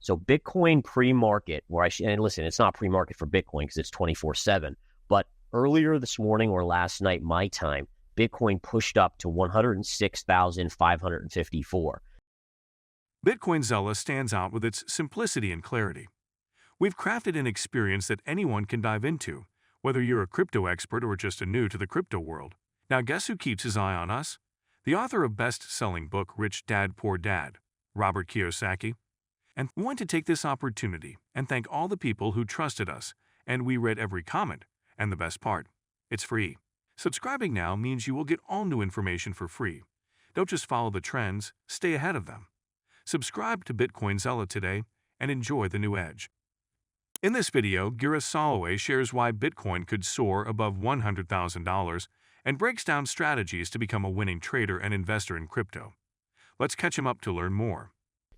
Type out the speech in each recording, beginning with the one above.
So Bitcoin pre-market, and listen, it's not pre-market for Bitcoin because it's 24/7, but earlier this morning or last night, my time, Bitcoin pushed up to 106,554. Bitcoin Zella stands out with its simplicity and clarity. We've crafted an experience that anyone can dive into, whether you're a crypto expert or just a new to the crypto world. Now guess who keeps his eye on us? The author of best-selling book Rich Dad Poor Dad, Robert Kiyosaki. And we want to take this opportunity and thank all the people who trusted us, and we read every comment. And the best part, it's free. Subscribing now means you will get all new information for free. Don't just follow the trends, stay ahead of them. Subscribe to Bitcoin Zella today and enjoy the new edge. In this video, Gareth Soloway shares why Bitcoin could soar above $100,000 and breaks down strategies to become a winning trader and investor in crypto. Let's catch him up to learn more.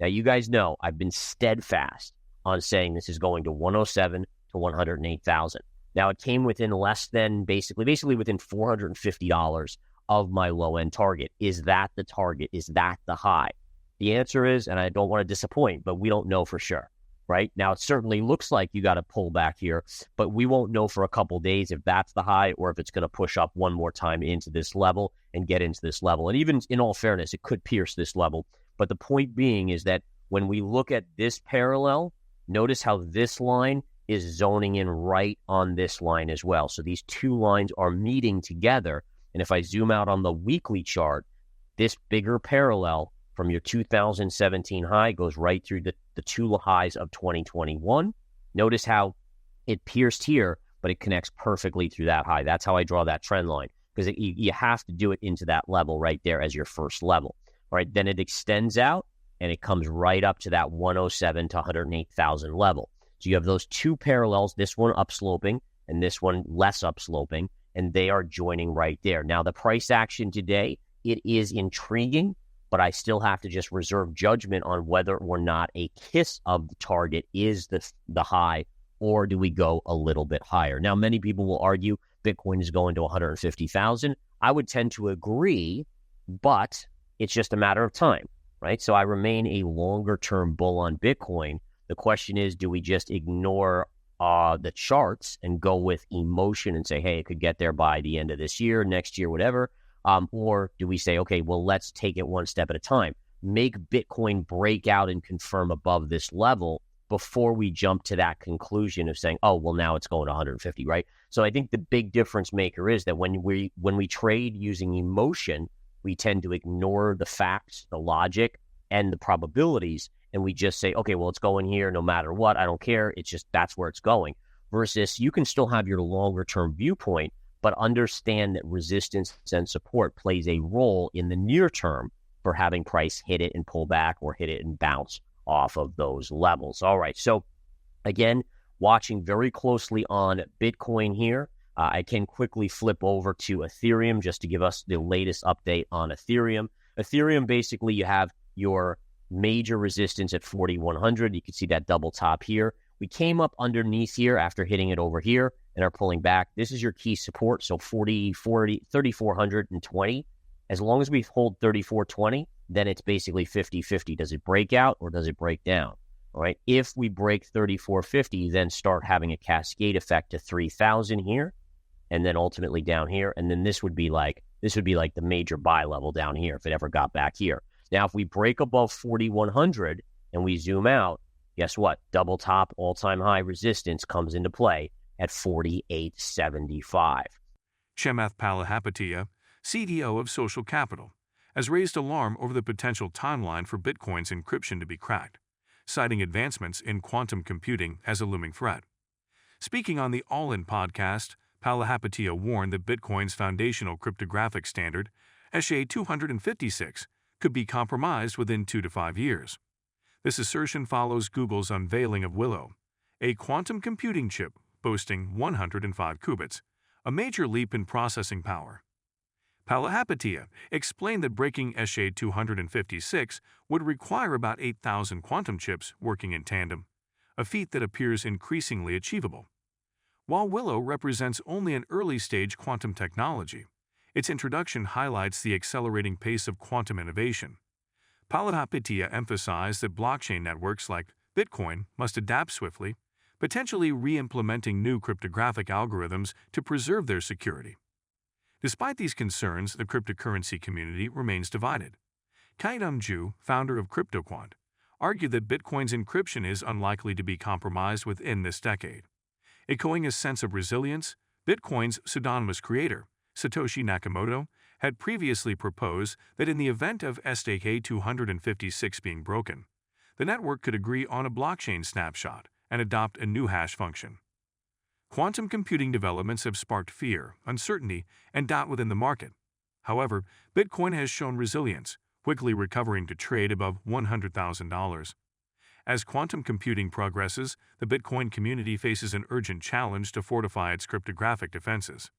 Now, you guys know I've been steadfast on saying this is going to 107 to 108,000. Now, it came within less than basically within $450 of my low-end target. Is that the target? Is that the high? The answer is, and I don't want to disappoint, but we don't know for sure, right? Now, it certainly looks like you got to pull back here, but we won't know for a couple days if that's the high or if it's going to push up one more time into this level and get into this level. And even in all fairness, it could pierce this level. But the point being is that when we look at this parallel, notice how this line is zoning in right on this line as well. So these two lines are meeting together. And if I zoom out on the weekly chart, this bigger parallel from your 2017 high goes right through the two highs of 2021. Notice how it pierced here, but it connects perfectly through that high. That's how I draw that trend line, because you have to do it into that level right there as your first level. All right, then it extends out and it comes right up to that 107 to 108,000 level. So you have those two parallels, this one upsloping and this one less upsloping, and they are joining right there. Now, the price action today, it is intriguing, but I still have to just reserve judgment on whether or not a kiss of the target is the high, or do we go a little bit higher? Now, many people will argue Bitcoin is going to 150,000. I would tend to agree, but it's just a matter of time, right? So I remain a longer-term bull on Bitcoin. The question is, do we just ignore the charts and go with emotion and say, hey, it could get there by the end of this year, next year, whatever? Or do we say, okay, well, let's take it one step at a time, make Bitcoin break out and confirm above this level before we jump to that conclusion of saying, oh, well, now it's going to 150, right? So I think the big difference maker is that when we trade using emotion, we tend to ignore the facts, the logic, and the probabilities, and we just say, okay, well, it's going here no matter what. I don't care. It's just that's where it's going. Versus you can still have your longer-term viewpoint, but understand that resistance and support plays a role in the near term for having price hit it and pull back or hit it and bounce off of those levels. All right. So again, watching very closely on Bitcoin here. I can quickly flip over to Ethereum just to give us the latest update on Ethereum. Ethereum, basically, you have your major resistance at 4,100. You can see that double top here. We came up underneath here after hitting it over here and are pulling back. This is your key support, so 3,420. As long as we hold 3,420, then it's basically 50-50. Does it break out or does it break down? All right. If we break 3,450, then start having a cascade effect to 3,000 here, and then ultimately down here. And then this would be like the major buy level down here if it ever got back here. Now, if we break above 4,100 and we zoom out, guess what? Double top all-time high resistance comes into play at 4,875. Chamath Palihapitiya, CDO of Social Capital, has raised alarm over the potential timeline for Bitcoin's encryption to be cracked, citing advancements in quantum computing as a looming threat. Speaking on the All In podcast, Palihapitiya warned that Bitcoin's foundational cryptographic standard, SHA-256, could be compromised within 2 to 5 years. This assertion follows Google's unveiling of Willow, a quantum computing chip boasting 105 qubits, a major leap in processing power. Palihapitiya explained that breaking SHA-256 would require about 8,000 quantum chips working in tandem, a feat that appears increasingly achievable. While Willow represents only an early-stage quantum technology, its introduction highlights the accelerating pace of quantum innovation. Palihapitiya emphasized that blockchain networks like Bitcoin must adapt swiftly, potentially re-implementing new cryptographic algorithms to preserve their security. Despite these concerns, the cryptocurrency community remains divided. Kai-Dum Ju, founder of CryptoQuant, argued that Bitcoin's encryption is unlikely to be compromised within this decade. Echoing a sense of resilience, Bitcoin's pseudonymous creator, Satoshi Nakamoto, had previously proposed that in the event of STK-256 being broken, the network could agree on a blockchain snapshot and adopt a new hash function. Quantum computing developments have sparked fear, uncertainty, and doubt within the market. However, Bitcoin has shown resilience, quickly recovering to trade above $100,000. As quantum computing progresses, the Bitcoin community faces an urgent challenge to fortify its cryptographic defenses.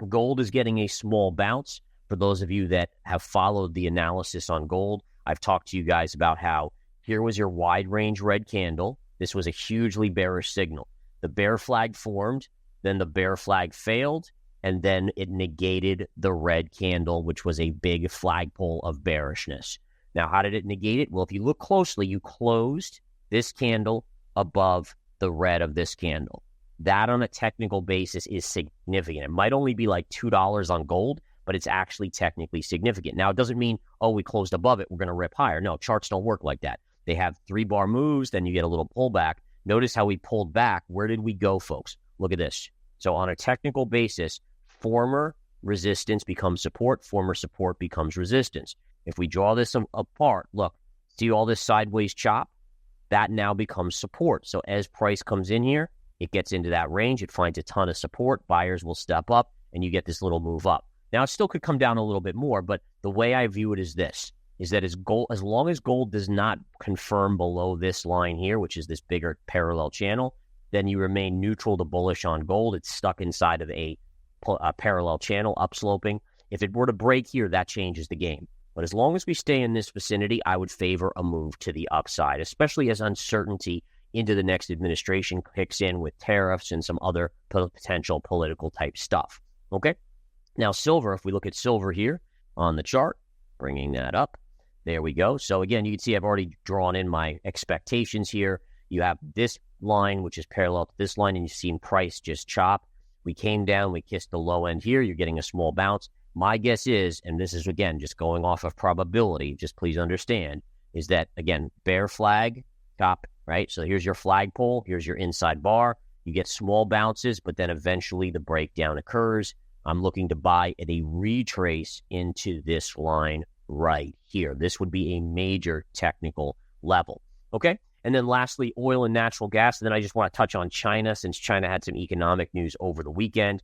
Gold is getting a small bounce. For those of you that have followed the analysis on gold, I've talked to you guys about how here was your wide range red candle. This was a hugely bearish signal. The bear flag formed, then the bear flag failed, and then it negated the red candle, which was a big flagpole of bearishness. Now, how did it negate it? Well, if you look closely, you closed this candle above the red of this candle. That on a technical basis is significant. It might only be like $2 on gold, but it's actually technically significant. Now, it doesn't mean, oh, we closed above it, we're going to rip higher. No, charts don't work like that. They have 3-bar moves, then you get a little pullback. Notice how we pulled back. Where did we go, folks? Look at this. So on a technical basis, former resistance becomes support, former support becomes resistance. If we draw this apart, look, see all this sideways chop? That now becomes support. So as price comes in here, it gets into that range, it finds a ton of support, buyers will step up, and you get this little move up. Now, it still could come down a little bit more, but the way I view it is this, is that as long as gold does not confirm below this line here, which is this bigger parallel channel, then you remain neutral to bullish on gold. It's stuck inside of a parallel channel, upsloping. If it were to break here, that changes the game. But as long as we stay in this vicinity, I would favor a move to the upside, especially as uncertainty into the next administration kicks in with tariffs and some other potential political type stuff. Okay? Now, silver, if we look at silver here on the chart, bringing that up, there we go. So again, you can see I've already drawn in my expectations here. You have this line, which is parallel to this line, and you've seen price just chop. We came down, we kissed the low end here. You're getting a small bounce. My guess is, and this is, again, just going off of probability, just please understand, is that, again, bear flag, top, right? So here's your flagpole, here's your inside bar. You get small bounces, but then eventually the breakdown occurs. I'm looking to buy at a retrace into this line right here. This would be a major technical level, okay? And then lastly, oil and natural gas. And then I just want to touch on China, since China had some economic news over the weekend.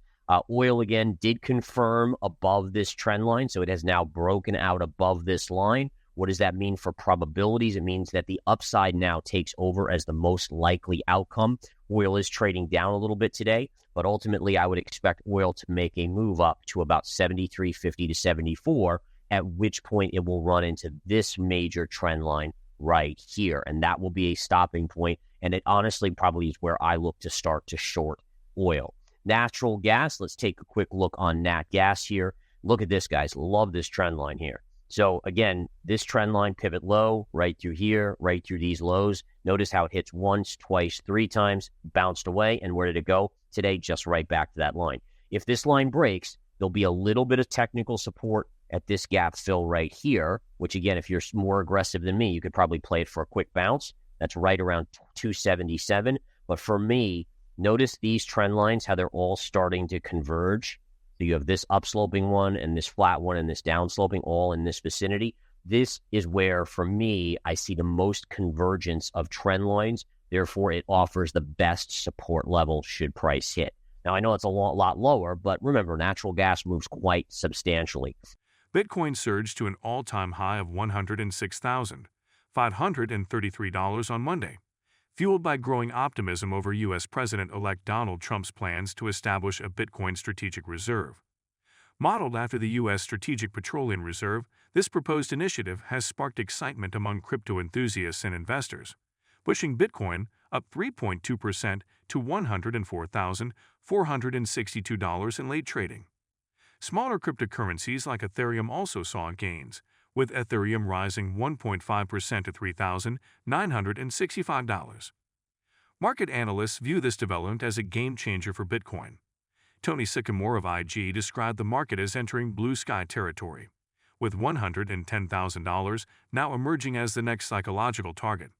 Oil, again, did confirm above this trend line, so it has now broken out above this line. What does that mean for probabilities? It means that the upside now takes over as the most likely outcome. Oil is trading down a little bit today, but ultimately I would expect oil to make a move up to about 73.50 to 74, at which point it will run into this major trend line right here, and that will be a stopping point, and it honestly probably is where I look to start to short oil. Natural gas, let's take a quick look on nat gas here. Look at this, guys. Love this trend line here. So again, this trend line pivot low right through here, right through these lows. Notice how it hits once, twice, 3 times, bounced away, and where did it go? Today, just right back to that line. If this line breaks, there'll be a little bit of technical support at this gap fill right here, which again, if you're more aggressive than me, you could probably play it for a quick bounce. That's right around 277. But for me, notice these trend lines, how they're all starting to converge. So you have this upsloping one and this flat one and this downsloping all in this vicinity. This is where, for me, I see the most convergence of trend lines. Therefore, it offers the best support level should price hit. Now, I know it's a lot lower, but remember, natural gas moves quite substantially. Bitcoin surged to an all-time high of $106,533 on Monday, fueled by growing optimism over U.S. President-elect Donald Trump's plans to establish a Bitcoin strategic reserve. Modeled after the U.S. Strategic Petroleum Reserve, this proposed initiative has sparked excitement among crypto enthusiasts and investors, pushing Bitcoin up 3.2% to $104,462 in late trading. Smaller cryptocurrencies like Ethereum also saw gains, with Ethereum rising 1.5% to $3,965. Market analysts view this development as a game-changer for Bitcoin. Tony Sycamore of IG described the market as entering blue sky territory, with $110,000 now emerging as the next psychological target.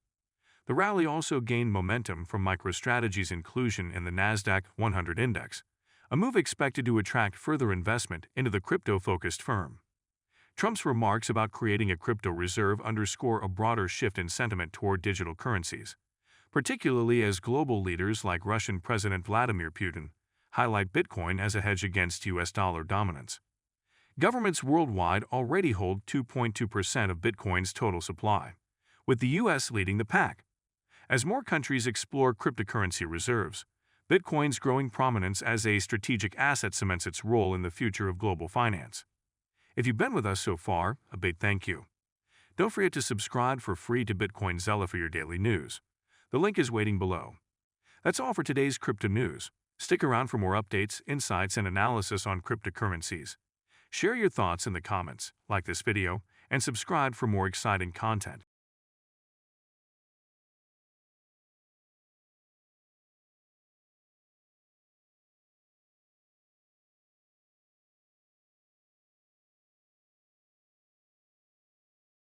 The rally also gained momentum from MicroStrategy's inclusion in the Nasdaq 100 index, a move expected to attract further investment into the crypto-focused firm. Trump's remarks about creating a crypto reserve underscore a broader shift in sentiment toward digital currencies, particularly as global leaders like Russian President Vladimir Putin highlight Bitcoin as a hedge against U.S. dollar dominance. Governments worldwide already hold 2.2% of Bitcoin's total supply, with the U.S. leading the pack. As more countries explore cryptocurrency reserves, Bitcoin's growing prominence as a strategic asset cements its role in the future of global finance. If you've been with us so far, a big thank you. Don't forget to subscribe for free to Bitcoin Zella for your daily news. The link is waiting below. That's all for today's crypto news. Stick around for more updates, insights, and analysis on cryptocurrencies. Share your thoughts in the comments, like this video, and subscribe for more exciting content.